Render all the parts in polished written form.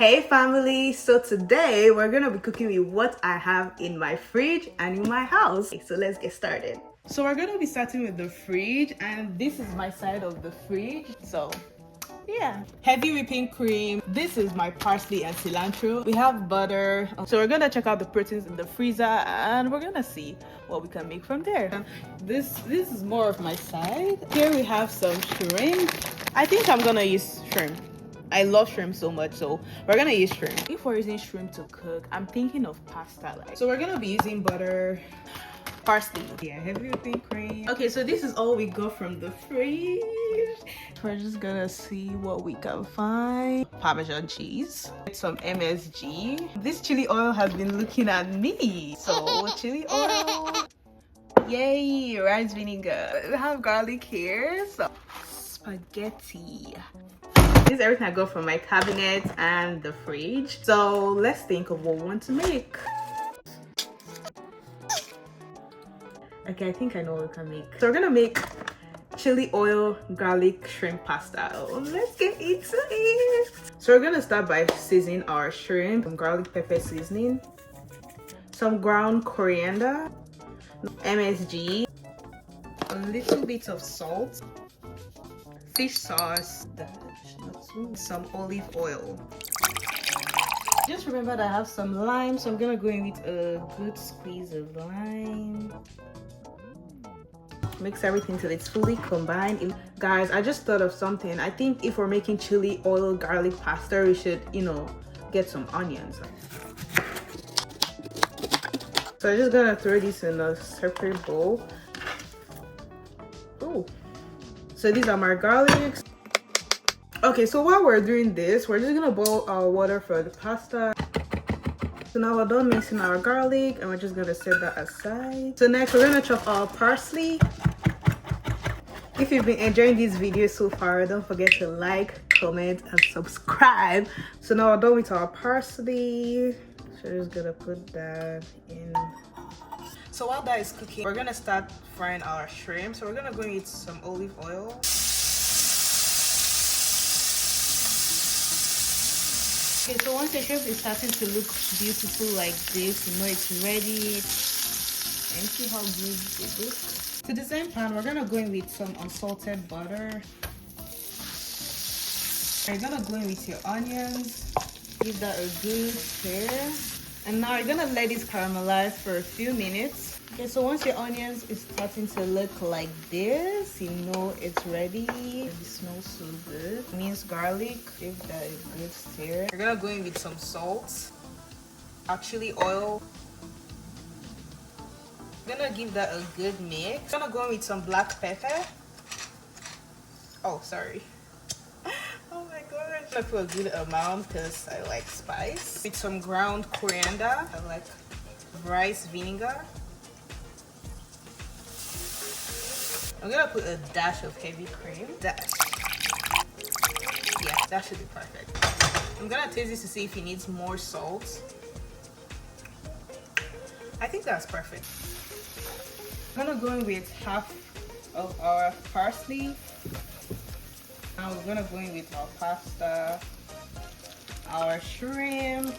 Hey family, so today we're gonna be cooking with what I have in my fridge and in my house. Okay, so let's get started. So we're gonna be starting with the fridge, and this is my side of the fridge. So yeah, heavy whipping cream. This is my parsley and cilantro. We have butter. So we're gonna check out the proteins in the freezer and we're gonna see what we can make from there. This is more of my side. Here we have some shrimp. I think I'm gonna use shrimp. I love shrimp so much, so we're gonna use shrimp. If we're using shrimp to cook, I'm thinking of pasta. So we're gonna be using butter, parsley, yeah, heavy whipping cream. Okay, so this is all we got from the fridge. We're just gonna see what we can find. Parmesan cheese, some MSG. This chili oil has been looking at me. So chili oil, yay, rice vinegar. We have garlic here. So spaghetti. This is everything I got from my cabinet and the fridge. So let's think of what we want to make. Okay, I think I know what we can make. So we're gonna make chili oil garlic shrimp pasta. Oh, let's get into it. So we're gonna start by seasoning our shrimp. Some garlic pepper seasoning, some ground coriander, MSG, a little bit of salt, fish sauce, some olive oil. Just remember that I have some lime, so I'm gonna go in with a good squeeze of lime. Mix everything till it's fully combined. Guys, I just thought of something. I think if we're making chili oil garlic pasta, we should, get some onions. So I'm just gonna throw this in a separate bowl. Oh, so these are my garlics. Okay, so while we're doing this, we're just gonna boil our water for the pasta. So now we're done mixing our garlic and we're just gonna set that aside. So next we're gonna chop our parsley. If you've been enjoying this video so far, don't forget to like, comment, and subscribe. So now we're done with our parsley. So we're just gonna put that in. So while that is cooking, we're gonna start frying our shrimp. So we're gonna go with some olive oil. Okay, so once the shrimp is starting to look beautiful like this, you know it's ready. And see how good it looks. To the same pan, we're gonna go in with some unsalted butter. You're gonna go in with your onions. Give that a good stir. And now you're gonna let it caramelize for a few minutes. Okay, so once your onions is starting to look like this, you know it's ready. It smells so good. Minced garlic, give that a good stir. We're gonna go in with some salt, our chili oil. I'm gonna give that a good mix. I'm gonna go in with some black pepper. Oh, sorry. Oh my gosh. I'm gonna put a good amount because I like spice. With some ground coriander. I like rice vinegar. I'm gonna put a dash of heavy cream. Dash. Yeah, that should be perfect. I'm gonna taste this to see if it needs more salt. I think that's perfect. I'm gonna go in with half of our parsley. Now we're gonna go in with our pasta, our shrimp.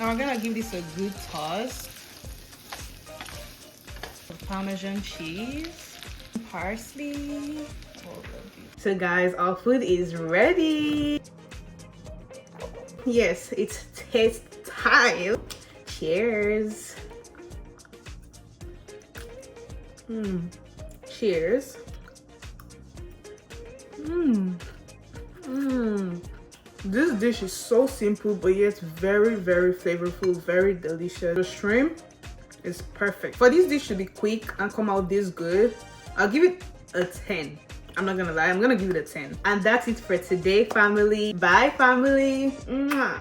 Now we're gonna give this a good toss. Parmesan cheese, parsley. So guys, our food is ready. Yes, it's taste time. Cheers. Cheers. This dish is so simple but yet very flavorful, very delicious. The shrimp is perfect. For this dish to be quick and come out this good, I'll give it a 10. I'm not gonna lie, I'm gonna give it a 10. And that's it for today, family. Bye, family. Mwah.